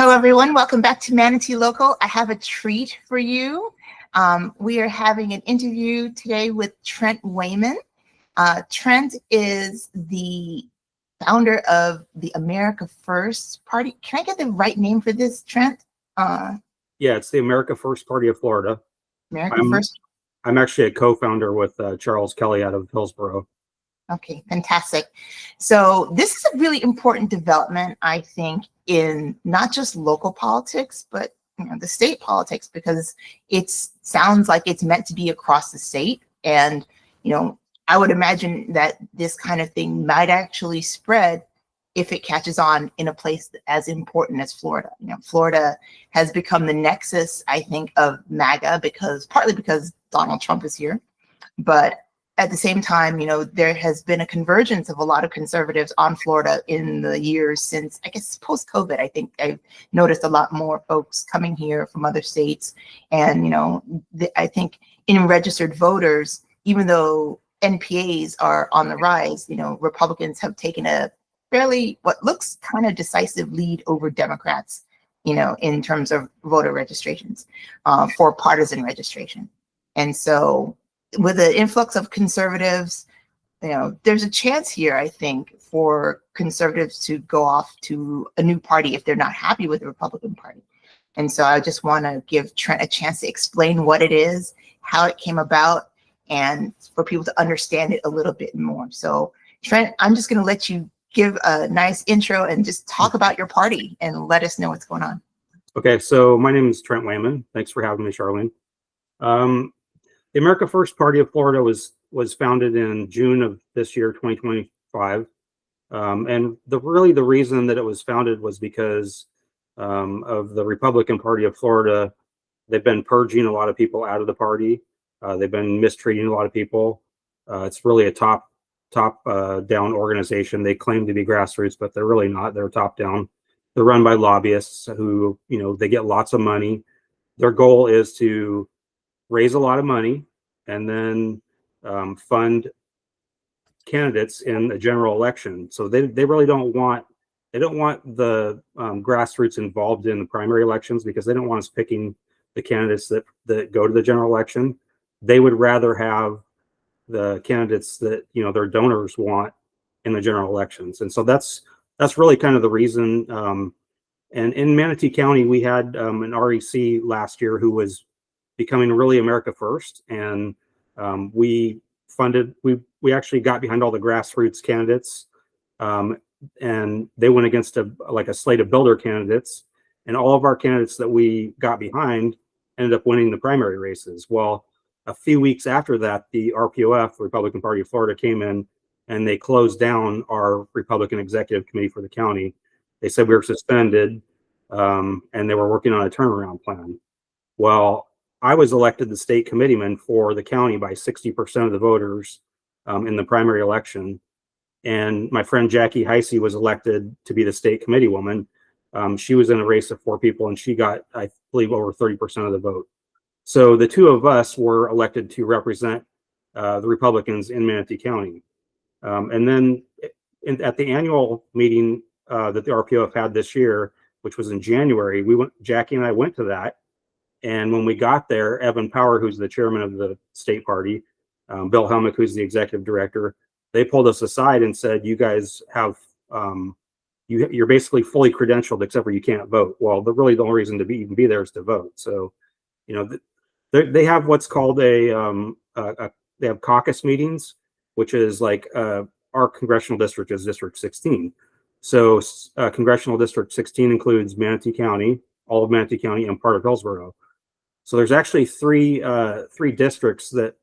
Hello, everyone. Welcome back to Manatee Local. I have a treat for you. We are having an interview today with Trent Wayman. Trent is the founder of the America First Party. Can I get the right name for this, Trent? Yeah, it's the America First Party of Florida. America First. I'm actually a co-founder with Charles Kelly out of Hillsborough. Okay, fantastic. So this is a really important development, I think, in not just local politics, but the state politics, because it sounds like it's meant to be across the state. And, I would imagine that this kind of thing might actually spread if it catches on in a place as important as Florida. Florida has become the nexus, I think, of MAGA, partly because Donald Trump is here, but at the same time, there has been a convergence of a lot of conservatives on Florida in the years since, I guess, post-COVID. I think I've noticed a lot more folks coming here from other states. And, I think in registered voters, even though NPAs are on the rise, Republicans have taken a fairly, what looks kind of decisive lead over Democrats, in terms of voter registrations, for partisan registration. And so with the influx of conservatives, there's a chance here, I think, for conservatives to go off to a new party if they're not happy with the Republican Party. And so I just want to give Trent a chance to explain what it is, how it came about, and for people to understand it a little bit more. So Trent, I'm just going to let you give a nice intro and just talk about your party and let us know what's going on. Okay, so my name is Trent Wayman. Thanks for having me, Charlene. The America First Party of Florida was founded in June of this year, 2025. And the reason that it was founded was because of the Republican Party of Florida. They've been purging a lot of people out of the party. They've been mistreating a lot of people. It's really a top down organization. They claim to be grassroots, but they're really not. They're top down. They're run by lobbyists who, they get lots of money. Their goal is to raise a lot of money and then fund candidates in a general election. So they really don't want the grassroots involved in the primary elections, because they don't want us picking the candidates that go to the general election. They would rather have the candidates that their donors want in the general elections. And so that's really kind of the reason. And in Manatee County, we had an REC last year who was becoming really America First, and we actually got behind all the grassroots candidates, and they went against a slate of builder candidates, and all of our candidates that we got behind ended up winning the primary races. Well, a few weeks after that, the RPOF, Republican Party of Florida, came in and they closed down our Republican Executive Committee for the county. They said we were suspended, and they were working on a turnaround plan. Well, I was elected the state committeeman for the county by 60% of the voters in the primary election. And my friend Jackie Heisey was elected to be the state committee woman. She was in a race of 4 people, and she got, I believe, over 30% of the vote. So the 2 of us were elected to represent the Republicans in Manatee County. And then at the annual meeting that the RPOF had this year, which was in January, Jackie and I went to that. And when we got there, Evan Power, who's the chairman of the state party, Bill Helmick, who's the executive director, they pulled us aside and said, you guys have, you're basically fully credentialed, except for you can't vote. Well, the only reason to even be there is to vote. So, they have what's called they have caucus meetings, which is like our congressional district is District 16. So congressional District 16 includes Manatee County, all of Manatee County, and part of Hillsborough. So there's actually three districts that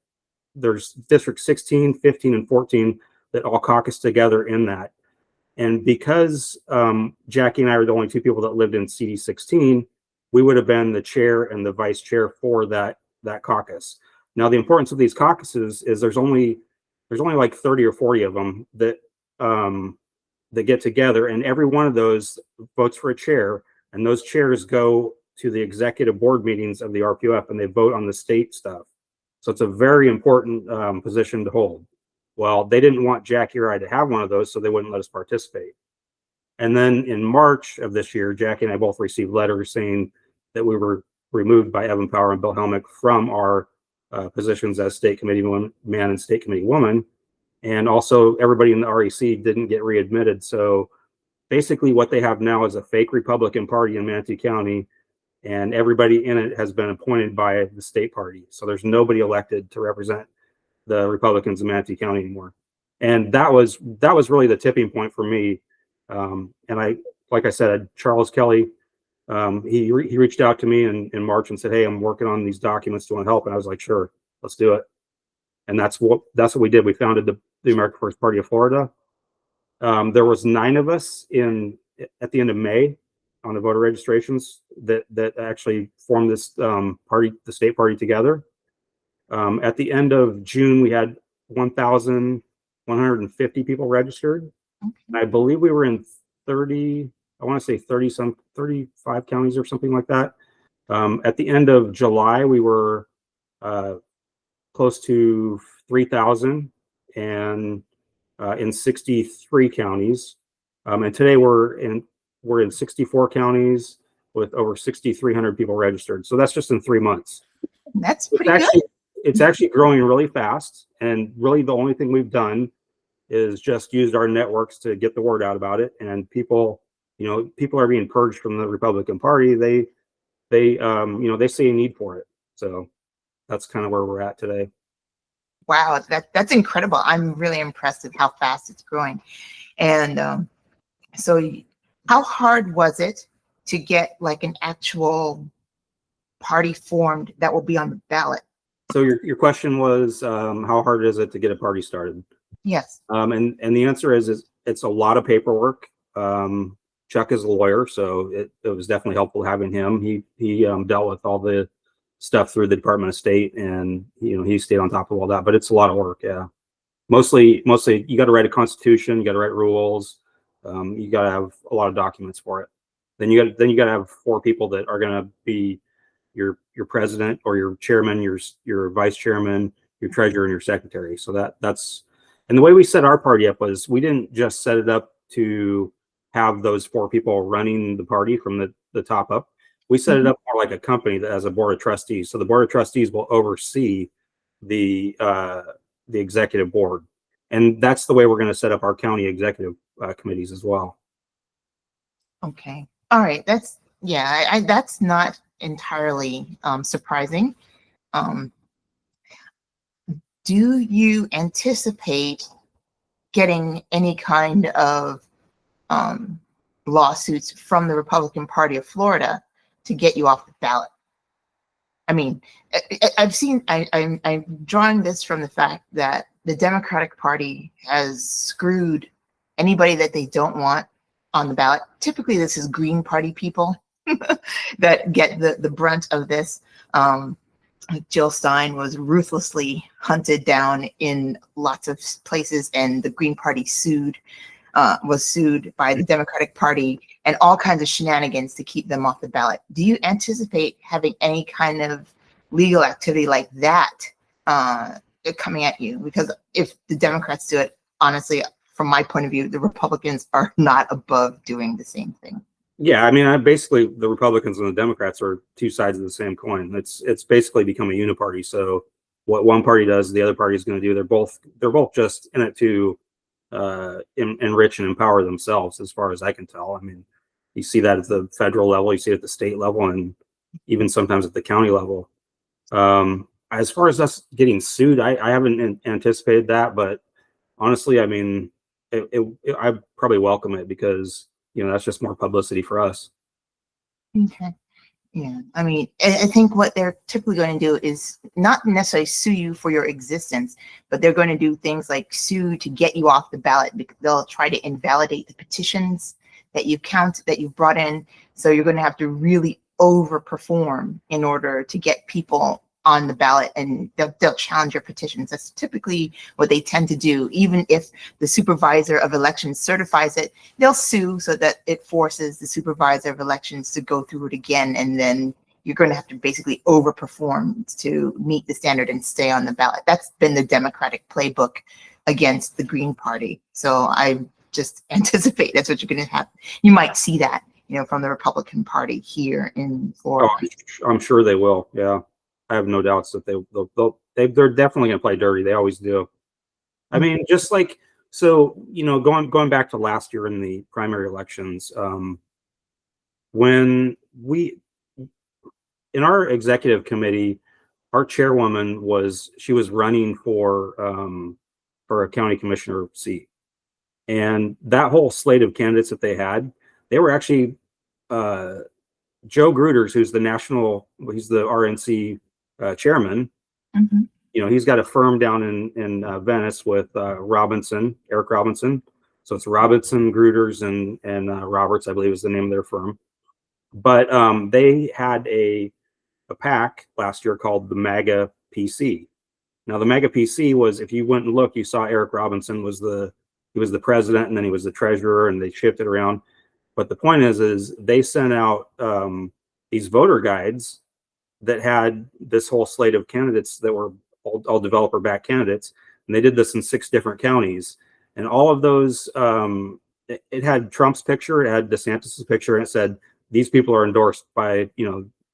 there's District 16, 15, and 14 that all caucus together in that. And because Jackie and I are the only 2 people that lived in CD 16, we would have been the chair and the vice chair for that caucus. Now, the importance of these caucuses is there's only like 30 or 40 of them that get together, and every one of those votes for a chair, and those chairs go to the executive board meetings of the RPOF, and they vote on the state stuff. So it's a very important position to hold. Well, they didn't want Jackie or I to have one of those, so they wouldn't let us participate. And then in March of this year, Jackie and I both received letters saying that we were removed by Evan Power and Bill Helmick from our positions as state committee man and state committee woman. And also everybody in the REC didn't get readmitted. So basically what they have now is a fake Republican Party in Manatee County, and everybody in it has been appointed by the state party. So there's nobody elected to represent the Republicans in Manatee County anymore. And that was really the tipping point for me. And like I said, Charles Kelly, he reached out to me in March and said, "Hey, I'm working on these documents. Do you want to help?" And I was like, "Sure, let's do it." And that's what we did. We founded the America First Party of Florida. There was 9 of us at the end of May on the voter registrations that actually formed this party, the state party, together. At the end of June, we had 1,150 people registered. Okay. And I believe we were in 30, I want to say 35 counties or something like that. At the end of July, we were close to 3,000 and in 63 counties. And today we're in 64 counties with over 6,300 people registered. So that's just in 3 months. That's pretty good. It's actually growing really fast. And really the only thing we've done is just used our networks to get the word out about it. And people are being purged from the Republican Party. They see a need for it. So that's kind of where we're at today. Wow, that's incredible. I'm really impressed with how fast it's growing. And so how hard was it to get like an actual party formed that will be on the ballot? So your question was, how hard is it to get a party started? Yes. And the answer is it's a lot of paperwork. Chuck is a lawyer, so it was definitely helpful having him. He dealt with all the stuff through the Department of State, and he stayed on top of all that. But it's a lot of work. Yeah, mostly you got to write a constitution, you got to write rules, you got to have a lot of documents for it. Then you got to have 4 people that are going to be your president or your chairman, your vice chairman, your treasurer, and your secretary. So that's and the way we set our party up was we didn't just set it up to have those 4 people running the party from the top up. We set it up more like a company that has a board of trustees. So the board of trustees will oversee the executive board, and that's the way we're going to set up our county executive committees as well. Okay. All right. That's not entirely surprising. Do you anticipate getting any kind of lawsuits from the Republican Party of Florida to get you off the ballot? I mean, I'm drawing this from the fact that the Democratic Party has screwed anybody that they don't want on the ballot. Typically, this is Green Party people that get the brunt of this. Jill Stein was ruthlessly hunted down in lots of places, and the Green Party was sued by the Democratic Party and all kinds of shenanigans to keep them off the ballot. Do you anticipate having any kind of legal activity like that coming at you? Because if the Democrats do it, honestly, from my point of view, the Republicans are not above doing the same thing. Yeah, I mean, basically the Republicans and the Democrats are 2 sides of the same coin. It's basically become a uniparty. So what one party does, the other party is going to do. They're both just in it to enrich and empower themselves, as far as I can tell. I mean, you see that at the federal level, you see it at the state level, and even sometimes at the county level. As far as us getting sued, I haven't anticipated that, but honestly, I mean, I probably welcome it because that's just more publicity for us. Okay. Yeah. I mean, I think what they're typically going to do is not necessarily sue you for your existence, but they're going to do things like sue to get you off the ballot, because they'll try to invalidate the petitions that you've brought in. So you're going to have to really overperform in order to get people on the ballot, and they'll challenge your petitions. That's typically what they tend to do. Even if the supervisor of elections certifies it, they'll sue so that it forces the supervisor of elections to go through it again, and then you're going to have to basically overperform to meet the standard and stay on the ballot. That's been the Democratic playbook against the Green Party. So just anticipate that's what you're going to have. You might see that, from the Republican Party here in Florida. Oh, I'm sure they will. Yeah, I have no doubts that they're definitely going to play dirty. They always do. I mean, just like, so, going back to last year in the primary elections, when in our executive committee, our chairwoman was running for a county commissioner seat. And that whole slate of candidates that they were actually Joe Gruters, who's the he's the RNC chairman. Mm-hmm. He's got a firm down in Venice with Eric Robinson. So it's Robinson, Gruters, and Roberts, I believe is the name of their firm. But they had a PAC last year called the MAGA PC. Now the MAGA PC was, if you went and looked, you saw Eric Robinson was the president, and then he was the treasurer, and they shifted around. But the point is they sent out these voter guides that had this whole slate of candidates that were all developer-backed candidates, and they did this in 6 different counties. And all of those, it had Trump's picture, it had DeSantis's picture, and it said these people are endorsed by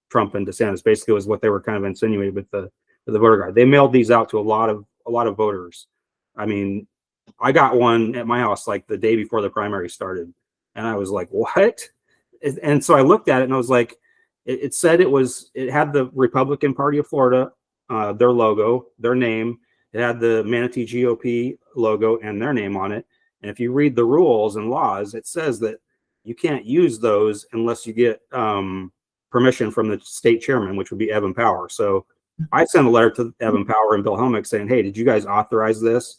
Trump and DeSantis. Basically, was what they were kind of insinuating with the voter guide. They mailed these out to a lot of voters. I mean, I got one at my house like the day before the primary started, and I was like, what? And so I looked at it and I was like, it said it had the Republican Party of Florida, their logo, their name. It had the Manatee GOP logo and their name on it. And if you read the rules and laws, it says that you can't use those unless you get permission from the state chairman, which would be Evan Power. So I sent a letter to Evan Power and Bill Helmick saying, hey, did you guys authorize this?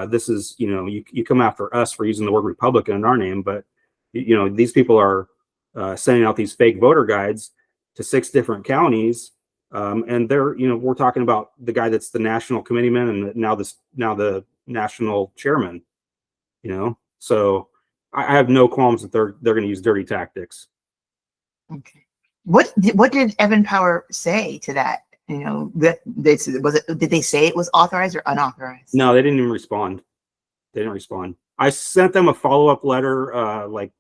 This is, you come after us for using the word Republican in our name, but these people are sending out these fake voter guides to 6 different counties, and they're, we're talking about the guy that's the national committeeman and now the national chairman. So I have no qualms that they're going to use dirty tactics. Okay, what did Evan Power say to that? That did they say it was authorized or unauthorized? No, they didn't even respond. They didn't respond. I sent them a follow-up letter like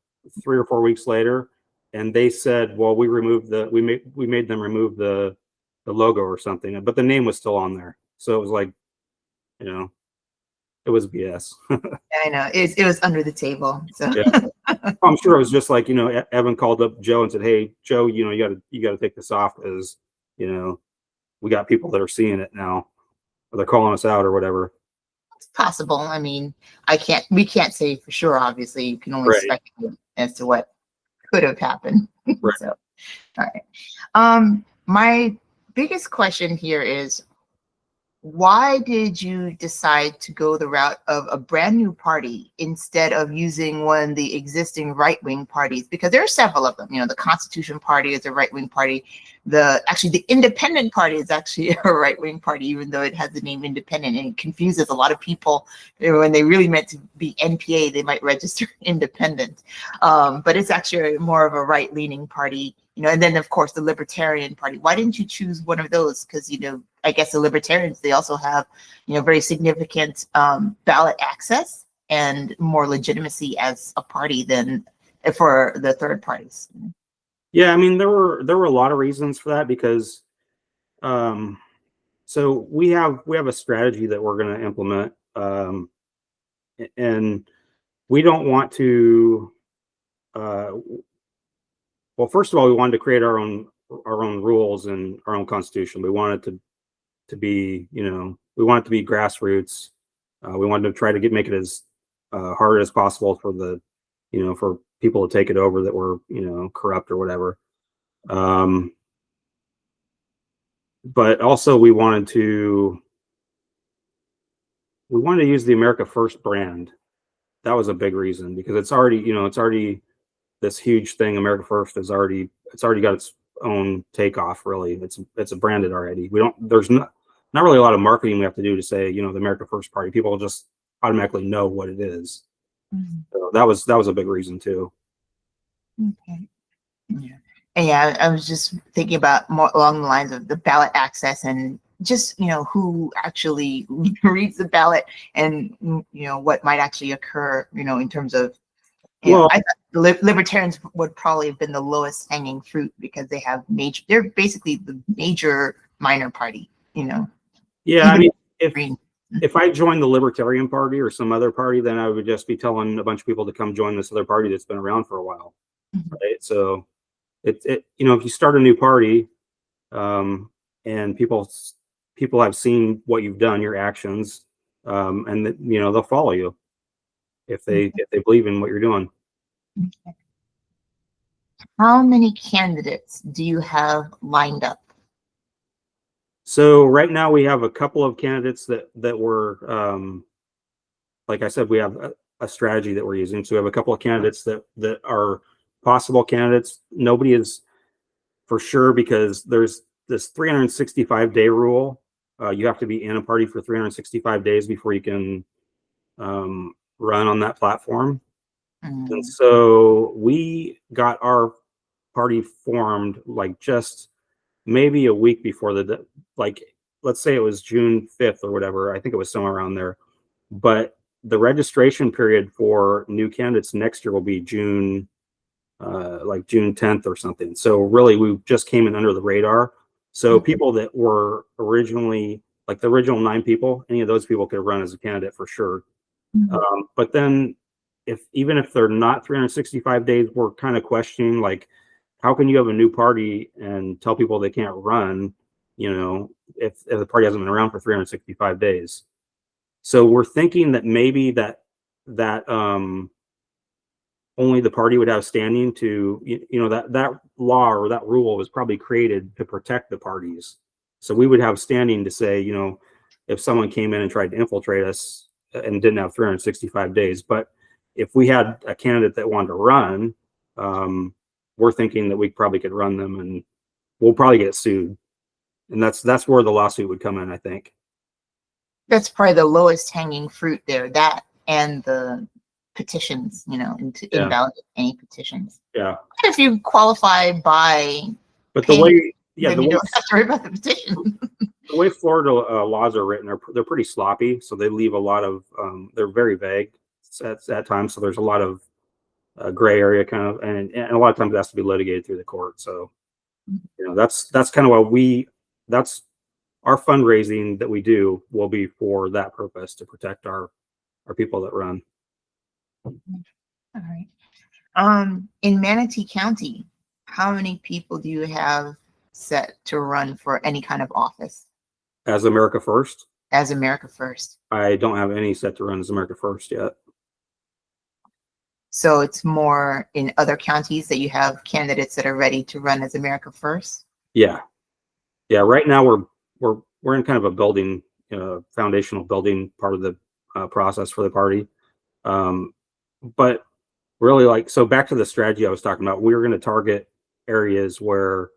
3 or 4 weeks later, and they said, well, we made them remove the logo or something, but the name was still on there. So it was like, it was BS. I know it was under the table. So yeah. I'm sure it was just like, Evan called up Joe and said, hey, Joe, you got to take this off because, we got people that are seeing it now, or they're calling us out or whatever. It's possible. I mean, we can't say for sure. Obviously, you can only speculate as to what could have happened. Right. So, all right. My biggest question here is, why did you decide to go the route of a brand new party instead of using one of the existing right-wing parties? Because there are several of them. The Constitution Party is a right-wing party. The Independent Party is actually a right-wing party, even though it has the name Independent, and it confuses a lot of people. When they really meant to be NPA, they might register Independent, but it's actually more of a right-leaning party. And then of course the Libertarian Party. Why didn't you choose one of those? Because I guess the Libertarians, they also have very significant ballot access and more legitimacy as a party than for the third parties. Yeah, I mean, there were a lot of reasons for that, because so we have a strategy that we're going to implement, and we don't want to well, first of all, we wanted to create our own rules and our own constitution. We wanted to be, we want it to be grassroots. We wanted to try to make it as hard as possible for for people to take it over that were, corrupt or whatever. But also we wanted to use the America First brand. That was a big reason, because it's already this huge thing. America First it's already got its own takeoff. Really, it's branded already. There's not really a lot of marketing we have to do to say, the America First Party. People will just automatically know what it is. Mm-hmm. So that was a big reason too. Okay. Yeah. And yeah, I was just thinking about more along the lines of the ballot access and just, who actually reads the ballot and, what might actually occur, in terms of, Well, I thought libertarians would probably have been the lowest hanging fruit because they're basically the major minor party, yeah, even I mean, Green. if I joined the Libertarian Party or some other party, then I would just be telling a bunch of people to come join this other party that's been around for a while, right? So if you start a new party, and people have seen what you've done, your actions, and they'll follow you if they believe in what you're doing. How many candidates do you have lined up? So right now we have a couple of candidates that were, like I said, we have a strategy that we're using. So we have a couple of candidates that are possible candidates. Nobody is for sure, because there's this 365-day rule. You have to be in a party for 365 days before you can run on that platform. And so we got our party formed like just maybe a week before let's say it was June 5th or whatever. I think it was somewhere around there. But the registration period for new candidates next year will be June 10th or something. So really, we just came in under the radar. So people that were originally, like the original 9 people, any of those people could run as a candidate for sure. But then even if they're not 365 days, we're kind of questioning, like, how can you have a new party and tell people they can't run, if the party hasn't been around for 365 days? So we're thinking that maybe that only the party would have standing to, that law or that rule was probably created to protect the parties. So we would have standing to say, if someone came in and tried to infiltrate us and didn't have 365 days. But if we had a candidate that wanted to run, we're thinking that we probably could run them, and we'll probably get sued. And that's where the lawsuit would come in, I think. That's probably the lowest hanging fruit there, that and the petitions, and to invalidate any petitions. Yeah. If you qualify by but the way you don't have to worry about the petition. The way Florida laws are written, they're pretty sloppy. So they leave a lot of, they're very vague at times. So there's a lot of gray area kind of, and a lot of times it has to be litigated through the court. So, that's kind of why that's our fundraising that we do will be for that purpose, to protect our people that run. All right. In Manatee County, how many people do you have set to run for any kind of office? As America First? As America First. I don't have any set to run as America First yet. So it's more in other counties that you have candidates that are ready to run as America First? Yeah. Right now we're in kind of a building, foundational building part of the process for the party. But really, so back to the strategy I was talking about, we were going to target areas where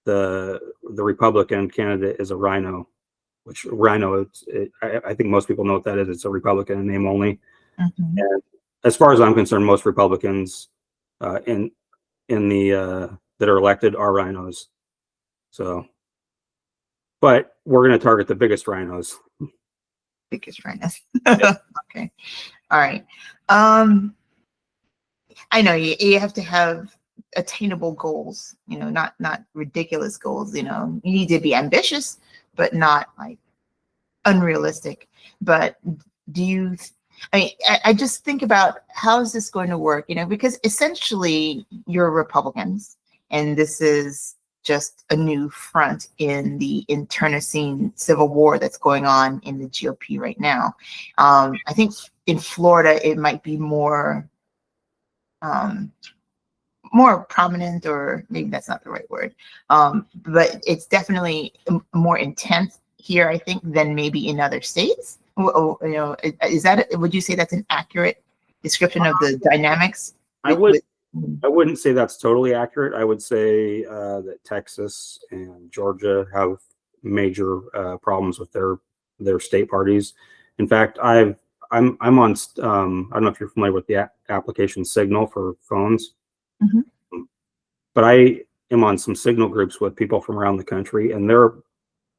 the Republican candidate is a rhino, which rhino, I think most people know what that is. It's a Republican in name only. And as far as I'm concerned, most Republicans in the that are elected are rhinos. So, but we're going to target the biggest rhinos. Biggest rhinos. Okay. All right. I know you have to have attainable goals, not ridiculous goals. You need to be ambitious, but not like unrealistic. But I just think about, how is this going to work? Because essentially you're Republicans, and this is just a new front in the internecine civil war that's going on in the GOP right now. I think in Florida it might be more prominent, or maybe that's not the right word, but it's definitely more intense here, I think, than maybe in other states. Would you say that's an accurate description of the dynamics? I wouldn't say that's totally accurate. I would say that Texas and Georgia have major problems with their state parties. In fact, I'm on, I don't know if you're familiar with the application Signal for phones, but I am on some Signal groups with people from around the country, and they're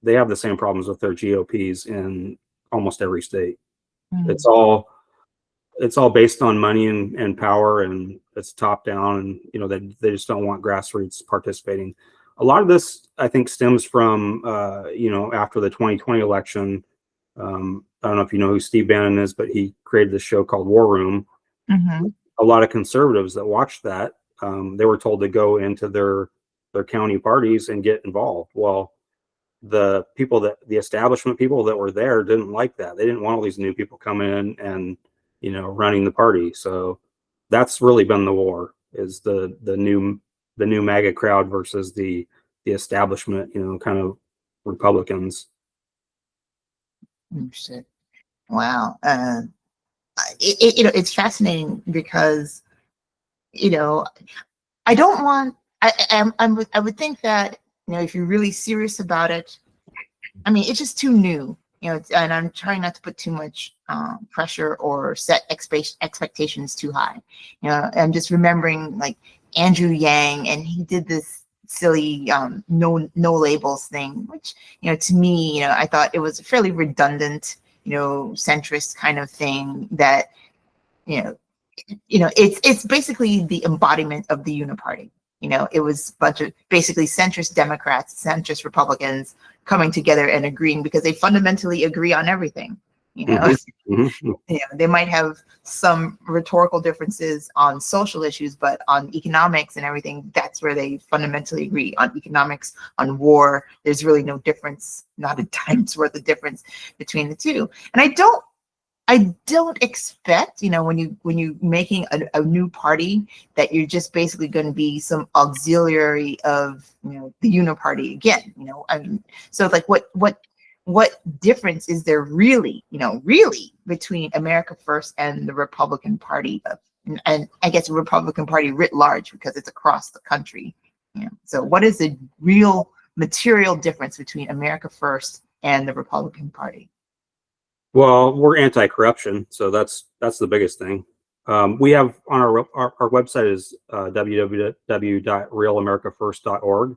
they have the same problems with their GOPs in almost every state. Mhm. It's all based on money and power, and it's top down, and they just don't want grassroots participating. A lot of this, I think, stems from after the 2020 election. I don't know if you know who Steve Bannon is, but he created this show called War Room. Mhm. A lot of conservatives that watched that, they were told to go into their county parties and get involved. Well, the establishment people that were there didn't like that. They didn't want all these new people coming in and running the party. So that's really been the war, is the new MAGA crowd versus the establishment, kind of Republicans. Interesting. Wow. It's fascinating because, I don't want, I would think that, if you're really serious about it, I mean, it's just too new, and I'm trying not to put too much pressure or set expectations too high. I'm just remembering like Andrew Yang, and he did this silly no labels thing, which, to me, I thought it was a fairly redundant, centrist kind of thing that, it's basically the embodiment of the uniparty. It was a bunch of basically centrist Democrats, centrist Republicans coming together and agreeing because they fundamentally agree on everything. They might have some rhetorical differences on social issues, but on economics and everything, that's where they fundamentally agree. On economics, on war, there's really no difference, not a dime's worth of difference between the two. And I don't expect, when you making a new party, that you're just basically going to be some auxiliary of, the uniparty again. I mean, so like what difference is there really between America First and the Republican Party, and I guess the Republican Party writ large, because it's across the country. So what is the real material difference between America First and the Republican Party? Well, we're anti-corruption, so that's the biggest thing. We have on our website is www.realamericafirst.org.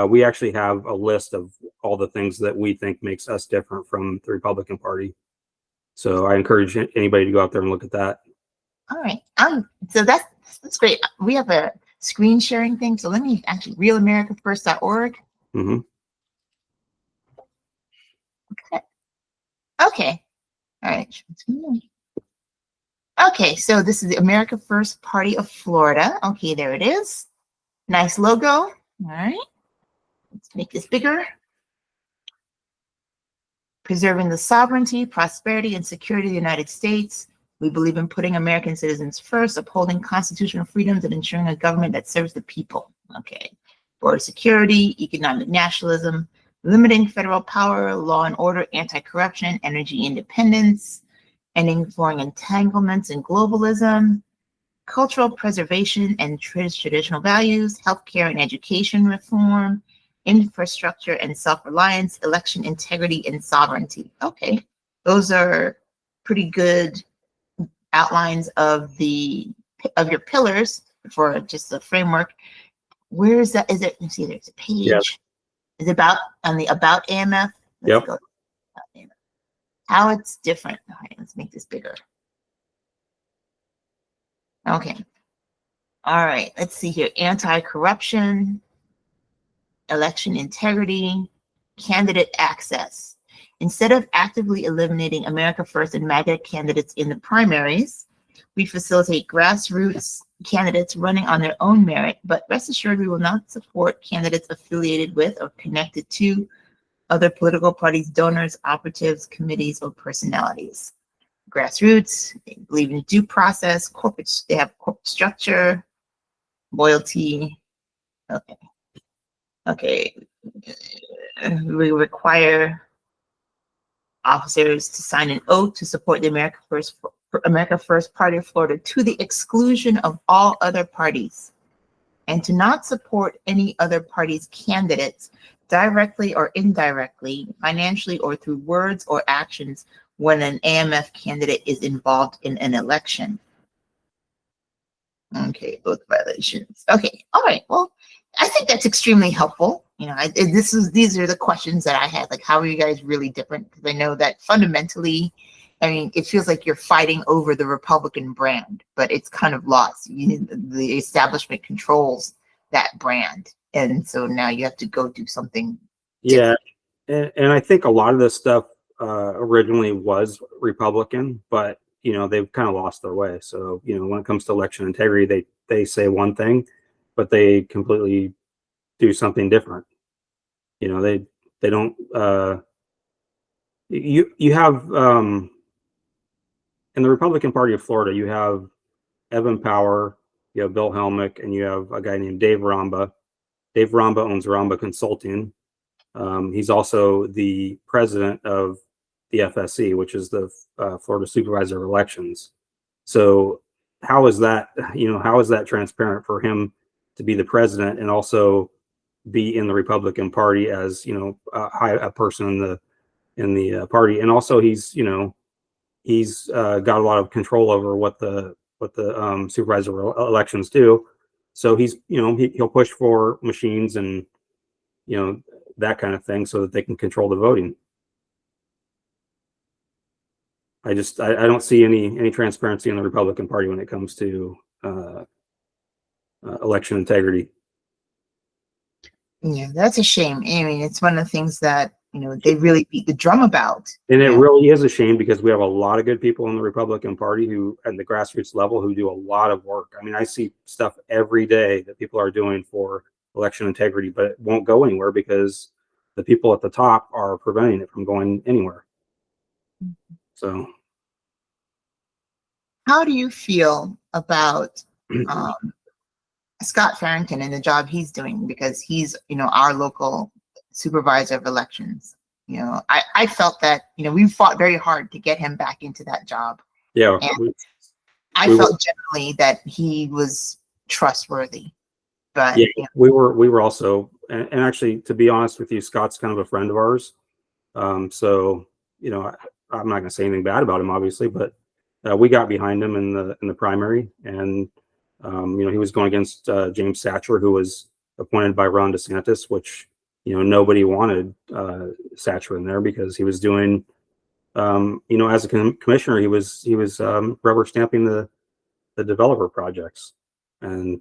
We actually have a list of all the things that we think makes us different from the Republican Party. So I encourage anybody to go out there and look at that. All right. So that's great. We have a screen sharing thing. So let me actually realamericafirst.org. Mm-hmm. Okay. All right. Okay. So this is the America First Party of Florida. Okay, there it is. Nice logo. All right. Let's make this bigger. Preserving the sovereignty, prosperity, and security of the United States. We believe in putting American citizens first, upholding constitutional freedoms, and ensuring a government that serves the people. Okay. Border security, economic nationalism, limiting federal power, law and order, anti-corruption, energy independence, ending foreign entanglements and globalism, cultural preservation and traditional values, healthcare and education reform, infrastructure and self-reliance, election integrity and sovereignty. Okay, those are pretty good outlines of your pillars for just the framework. Where is that? Is it? Let's see. There's a page. Yes. Is about on the about AMF. Let's go. How it's different. All right, let's make this bigger. Okay. All right. Let's see here. Anti-corruption, election integrity, candidate access. Instead of actively eliminating America First and MAGA candidates in the primaries, we facilitate grassroots candidates running on their own merit, but rest assured we will not support candidates affiliated with or connected to other political parties, donors, operatives, committees, or personalities. Grassroots, they believe in due process, they have corporate structure, loyalty. Okay. We require officers to sign an oath to support the America First Party of Florida to the exclusion of all other parties, and to not support any other party's candidates directly or indirectly, financially or through words or actions when an AMF candidate is involved in an election. Okay, both violations. Okay, all right. Well, I think that's extremely helpful. you know, these are the questions that I had. Like, how are you guys really different? Because I know that fundamentally, I mean, it feels like you're fighting over the Republican brand, but it's kind of lost. The establishment controls that brand, and so now you have to go do something Yeah, different. and I think a lot of this stuff originally was Republican, but they've kind of lost their way. So when it comes to election integrity, they say one thing, but they completely do something different. They don't. You have in the Republican Party of Florida, you have Evan Power, you have Bill Helmick, and you have a guy named Dave Ramba. Dave Ramba owns Ramba Consulting. He's also the president of the FSC, which is the Florida Supervisor of Elections. So how is that, how is that transparent for him to be the president and also be in the Republican Party as, a person in the party? And also he's got a lot of control over what the supervisor elections do. So he's, he'll push for machines and, that kind of thing so that they can control the voting. I don't see any transparency in the Republican Party when it comes to election integrity. Yeah, that's a shame. I mean, it's one of the things that, they really beat the drum about. And it really is a shame because we have a lot of good people in the Republican Party who, at the grassroots level, who do a lot of work. I mean, I see stuff every day that people are doing for election integrity, but it won't go anywhere because the people at the top are preventing it from going anywhere. So, how do you feel about Scott Farrington and the job he's doing? Because he's, our local supervisor of elections. I felt that, we fought very hard to get him back into that job. Yeah. And I felt generally that he was trustworthy. But yeah, we were also, and actually, to be honest with you, Scott's kind of a friend of ours. So, I'm not going to say anything bad about him, obviously, but we got behind him in the primary, and he was going against James Satcher, who was appointed by Ron DeSantis, which nobody wanted Satcher in there because he was doing, as a commissioner, he was rubber stamping the developer projects, and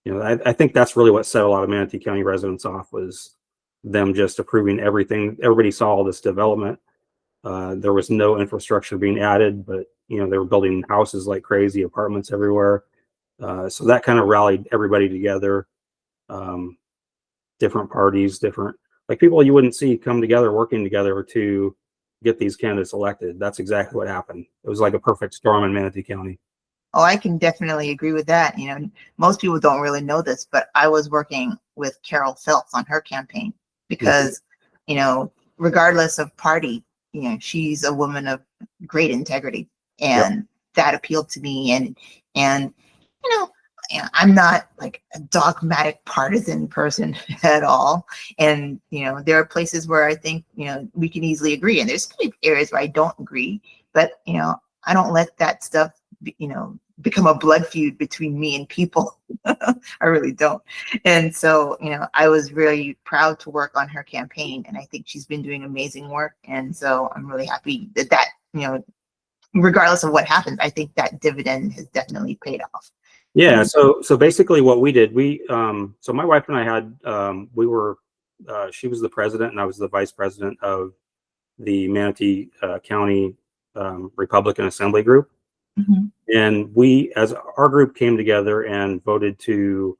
I think that's really what set a lot of Manatee County residents off, was them just approving everything. Everybody saw all this development. There was no infrastructure being added, but they were building houses like crazy, apartments everywhere. So that kind of rallied everybody together. Different parties, different people you wouldn't see come together, working together to get these candidates elected. That's exactly what happened. It was like a perfect storm in Manatee County. Oh, I can definitely agree with that. Most people don't really know this, but I was working with Carol Phelps on her campaign because, regardless of party, she's a woman of great integrity, and that appealed to me. And I'm not like a dogmatic partisan person at all. And, there are places where I think, we can easily agree. And there's areas where I don't agree, but, I don't let that stuff, become a blood feud between me and people. I really don't. And so, I was really proud to work on her campaign, and I think she's been doing amazing work. And so I'm really happy that, regardless of what happens, I think that dividend has definitely paid off. Yeah. So basically what we did, so my wife and I had, she was the president and I was the vice president of the Manatee County Republican Assembly Group. Mm-hmm. And we, as our group, came together and voted to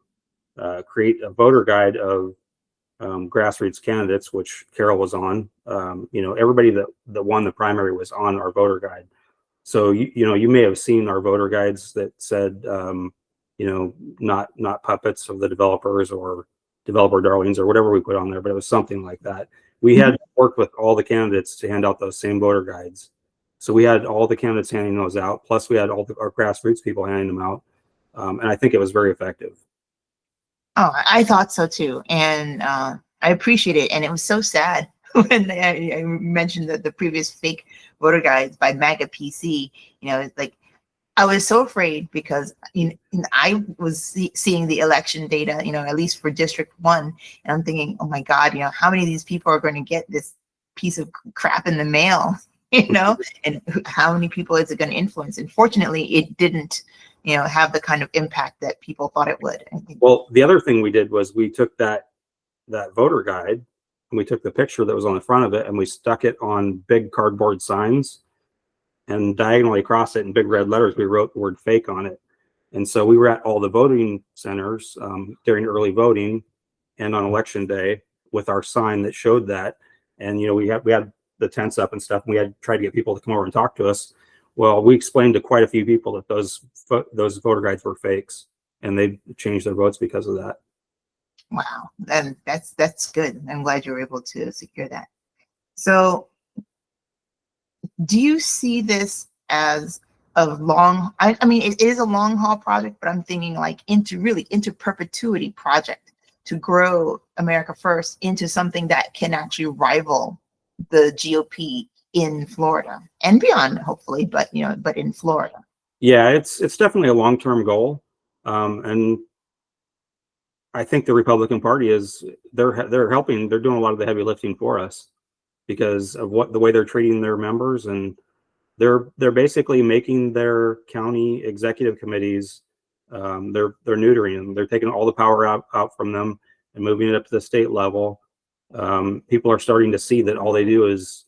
create a voter guide of grassroots candidates, which Carol was on. Everybody that won the primary was on our voter guide. So you may have seen our voter guides that said, not puppets of the developers or developer darlings or whatever we put on there, but it was something like that. We had worked with all the candidates to hand out those same voter guides. So we had all the candidates handing those out, plus we had all our grassroots people handing them out. And I think it was very effective. Oh, I thought so too. And I appreciate it. And it was so sad when I mentioned the previous fake voter guides by MAGA PC. It's like, I was so afraid because I was seeing the election data, at least for District 1, and I'm thinking, oh my God, how many of these people are going to get this piece of crap in the mail, and how many people is it going to influence? And fortunately, it didn't, have the kind of impact that people thought it would. I think. Well, the other thing we did was we took that voter guide and we took the picture that was on the front of it and we stuck it on big cardboard signs, and diagonally across it in big red letters, we wrote the word fake on it. And so we were at all the voting centers during early voting and on election day with our sign that showed that. And, we had the tents up and stuff, and we had tried to get people to come over and talk to us. Well, we explained to quite a few people that those voter guides were fakes, and they changed their votes because of that. Wow, then that's good. I'm glad you were able to secure that. So do you see this as a long, I mean, it is a long haul project, but I'm thinking like into perpetuity project to grow America First into something that can actually rival the GOP in Florida and beyond, hopefully, but in Florida. Yeah, it's definitely a long-term goal. And I think the Republican Party they're helping, they're doing a lot of the heavy lifting for us because of the way they're treating their members, and they're basically making their county executive committees, they're neutering them. They're taking all the power out from them and moving it up to the state level. People are starting to see that all they do is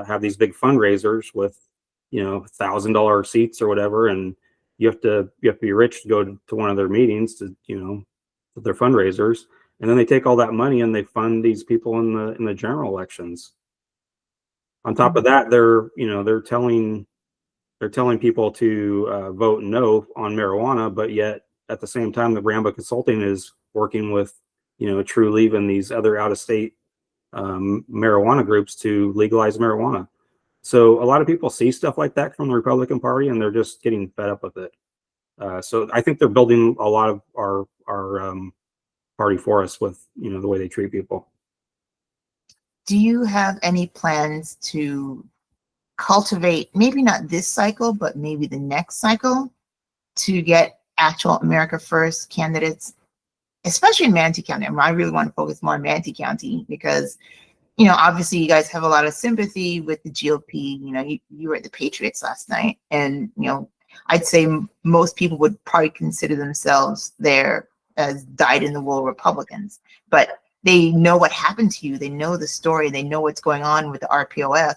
have these big fundraisers with $1,000 seats or whatever, and you have to be rich to go to one of their meetings to their fundraisers, and then they take all that money and they fund these people in the general elections. On top of that, they're telling people to vote no on marijuana, but yet at the same time, the Rambo Consulting is working with True Leave and these other out-of-state marijuana groups to legalize marijuana. So a lot of people see stuff like that from the Republican Party, and they're just getting fed up with it. So I think they're building a lot of our party for us with the way they treat people. Do you have any plans to cultivate, maybe not this cycle, but maybe the next cycle, to get actual America First candidates, especially in Manatee County? I really want to focus more on Manatee County because, obviously you guys have a lot of sympathy with the GOP. You were at the Patriots last night, and, I'd say most people would probably consider themselves there as dyed-in-the-wool Republicans, but they know what happened to you. They know the story. They know what's going on with the RPOF.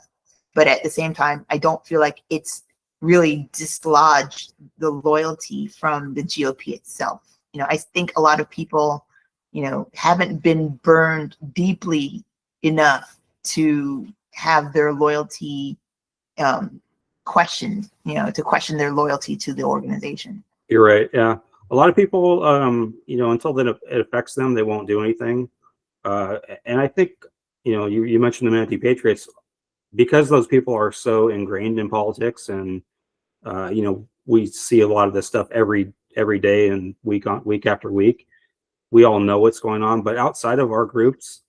But at the same time, I don't feel like it's really dislodged the loyalty from the GOP itself. I think a lot of people, haven't been burned deeply enough to have their loyalty questioned, to question their loyalty to the organization. You're right. Yeah. A lot of people, until it affects them, they won't do anything. And I think, you mentioned the Manatee Patriots, because those people are so ingrained in politics, and we see a lot of this stuff every day and week after week. We all know what's going on, but outside of our groups,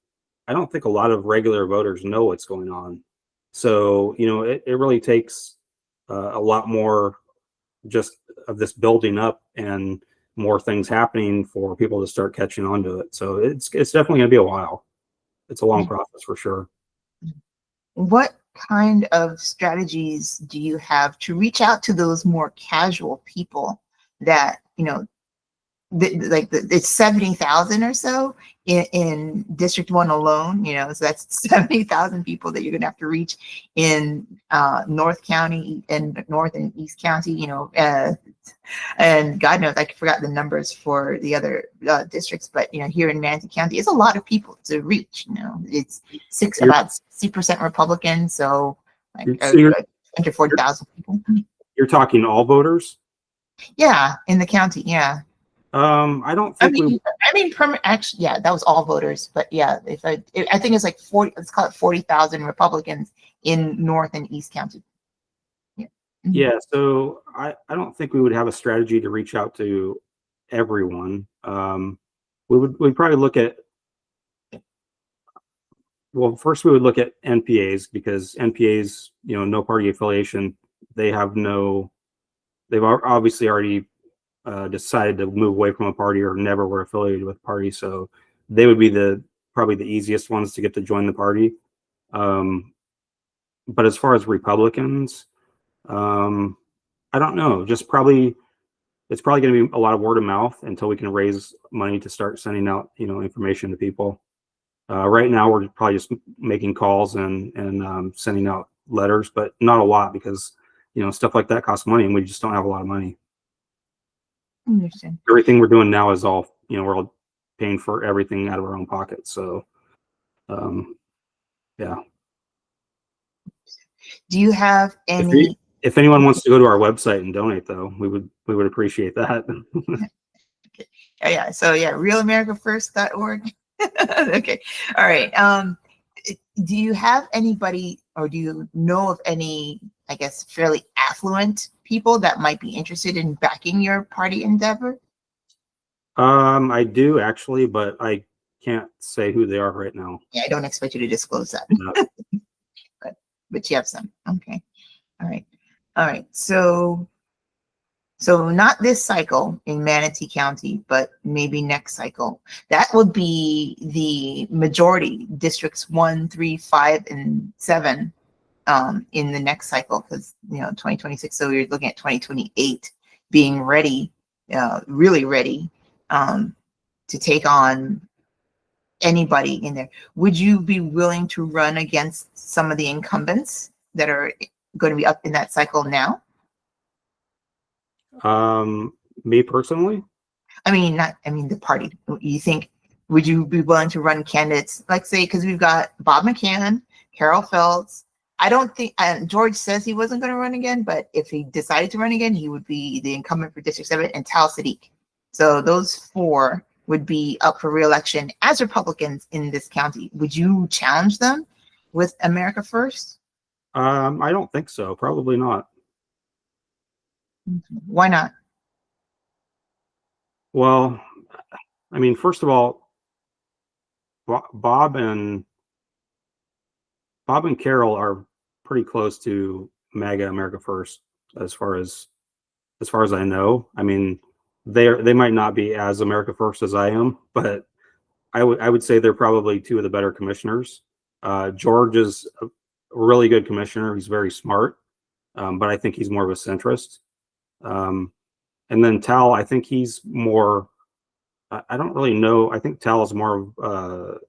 I don't think a lot of regular voters know what's going on. So it really takes a lot more just of this building up and more things happening for people to start catching on to it. So it's definitely going to be a while. It's a long process for sure. What kind of strategies do you have to reach out to those more casual people that, it's 70,000 or so in District 1 alone, so that's 70,000 people that you're going to have to reach in North County and North and East County, and God knows, I forgot the numbers for the other districts, but here in Manatee County, it's a lot of people to reach. It's about 60% Republican, so under 40,000 people. You're talking all voters? Yeah, in the county, yeah. I don't think actually, yeah, that was all voters, but yeah, I think it's like 40, let's call it 40,000 Republicans in North and East County. Yeah, so I don't think we would have a strategy to reach out to everyone. We'd probably look at, well, first we would look at NPAs, because NPAs, no party affiliation, they have no they've obviously already decided to move away from a party or never were affiliated with a party. So they would be probably the easiest ones to get to join the party. But as far as Republicans, I don't know. It's probably going to be a lot of word of mouth until we can raise money to start sending out, information to people. Right now, we're probably just making calls and sending out letters, but not a lot because, stuff like that costs money and we just don't have a lot of money. Understand. Everything we're doing now is all, we're all paying for everything out of our own pockets. So, yeah. Do you have any? If anyone wants to go to our website and donate, though, we would appreciate that. Okay. Yeah. So yeah, realamericafirst.org. Okay. All right. Do you have anybody, or do you know of any, I guess, fairly affluent people that might be interested in backing your party endeavor? I do actually, but I can't say who they are right now. Yeah, I don't expect you to disclose that. No. but you have some. Okay. All right. All right. So not this cycle in Manatee County, but maybe next cycle. That would be the majority, districts 1, 3, 5, and 7 in the next cycle, because 2026. So you're looking at 2028 being ready, really ready to take on anybody in there. Would you be willing to run against some of the incumbents that are going to be up in that cycle now? Me personally? I mean, the party. You think, would you be willing to run candidates, like say, because we've got Bob McCann, Carol Feltz. I don't think, George says he wasn't going to run again, but if he decided to run again, he would be the incumbent for District 7, and Tal Siddiq. So those 4 would be up for re-election as Republicans in this county. Would you challenge them with America First? I don't think so. Probably not. Why not? Well, I mean, first of all, Bob and Carol are pretty close to MAGA, America First, as far as I know. I mean, they might not be as America First as I am, but I would say they're probably 2 of the better commissioners. George is a really good commissioner. He's very smart, but I think he's more of a centrist. And then Tal, I think he's more, I don't really know. I think Tal is more of,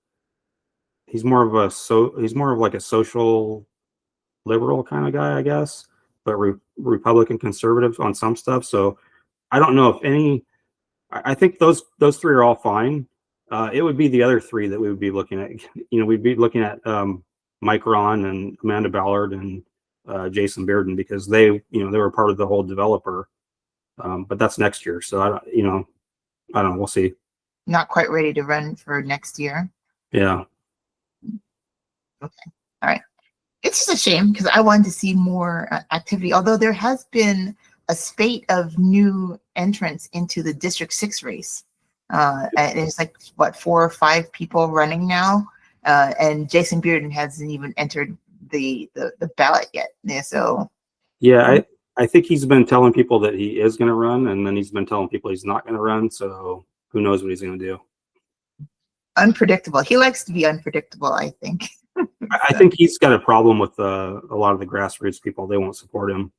he's more of like a social liberal kind of guy, I guess, but Republican conservative on some stuff. So I don't know if any, I think those 3 are all fine. It would be the other 3 that we would be looking at. We'd be looking at Mike Ron and Amanda Ballard and Jason Bearden, because they were part of the whole developer. But that's next year. So I don't know. We'll see. Not quite ready to run for next year. Yeah. Okay. All right. It's just a shame because I wanted to see more activity, although there has been a spate of new entrants into the District 6 race. It's like, what, 4 or 5 people running now? And Jason Bearden hasn't even entered the ballot yet. Yeah, so. Yeah, I think he's been telling people that he is going to run, and then he's been telling people he's not going to run. So who knows what he's going to do? Unpredictable. He likes to be unpredictable, I think. I think he's got a problem with a lot of the grassroots people. They won't support him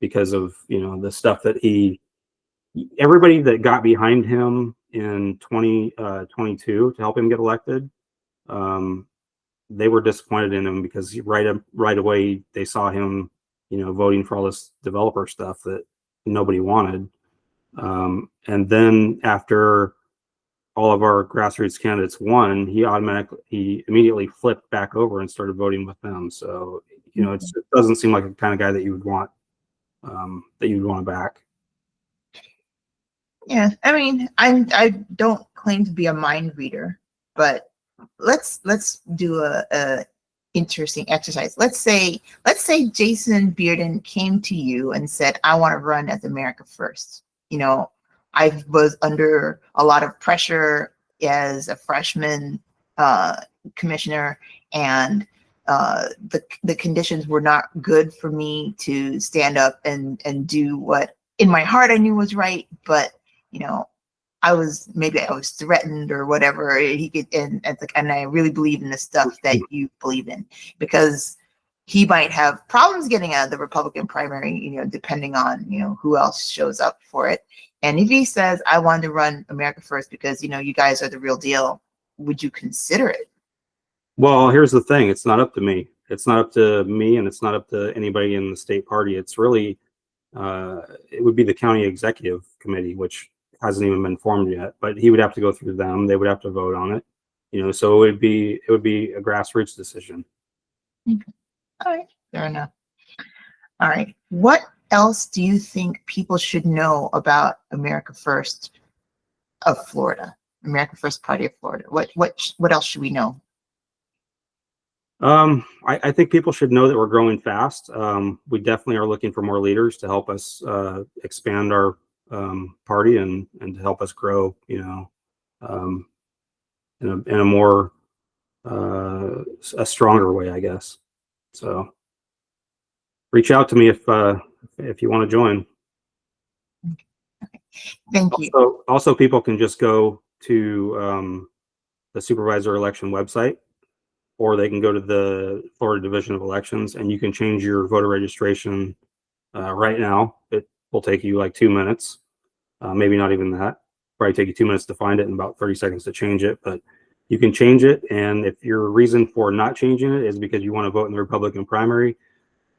because of the stuff that everybody that got behind him in 2022 to help him get elected, they were disappointed in him because right away they saw him voting for all this developer stuff that nobody wanted. And then after all of our grassroots candidates won, he immediately flipped back over and started voting with them. So, it doesn't seem like the kind of guy that you would want, back. Yeah. I mean, I don't claim to be a mind reader, but let's do a interesting exercise. Let's say Jason Bearden came to you and said, I want to run as America First. I was under a lot of pressure as a freshman commissioner, and the conditions were not good for me to stand up and do what in my heart I knew was right, but you know, maybe I was threatened or whatever. He could, and I really believe in the stuff that you believe in, because he might have problems getting out of the Republican primary, you know, depending on, you know, who else shows up for it. And if he says, I wanted to run America First because, you know, you guys are the real deal, would you consider it? Well, here's the thing. It's not up to me. It's not up to me, and it's not up to anybody in the state party. It's really, it would be the county executive committee, which hasn't even been formed yet, but he would have to go through them. They would have to vote on it, you know, so it would be a grassroots decision. Okay. All right, fair enough. All right, what else do you think people should know about America First of Florida, America First Party of Florida? What else should we know? I think people should know that we're growing fast. We definitely are looking for more leaders to help us expand our party and to help us grow, you know, in a more a stronger way, I guess. So reach out to me if you want to join. Okay. Thank you. Also, people can just go to the supervisor election website, or they can go to the Florida Division of Elections, and you can change your voter registration right now. It will take you like 2 minutes, maybe not even that. Probably take you 2 minutes to find it and about 30 seconds to change it, but you can change it. And if your reason for not changing it is because you want to vote in the Republican primary,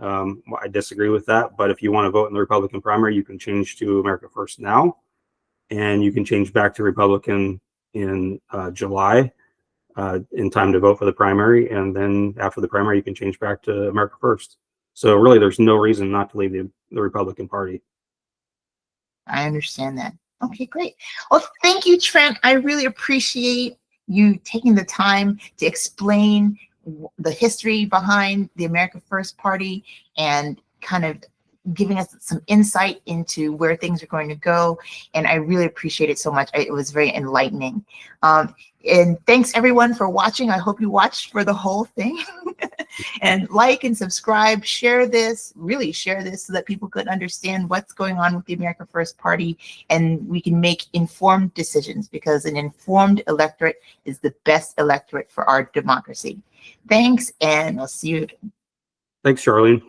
I disagree with that. But if you want to vote in the Republican primary, you can change to America First now, and you can change back to Republican in July. In time to vote for the primary, and then after the primary you can change back to America First. So really there's no reason not to leave the Republican Party. I understand that. Okay, great. Well, thank you, Trent. I really appreciate you taking the time to explain the history behind the America First Party and kind of giving us some insight into where things are going to go. And I really appreciate it so much. It was very enlightening. And thanks everyone for watching. I hope you watched for the whole thing. And like and subscribe, share this, really share this so that people could understand what's going on with the America First Party, and we can make informed decisions, because an informed electorate is the best electorate for our democracy. Thanks, and I'll see you again. Thanks, Charlene.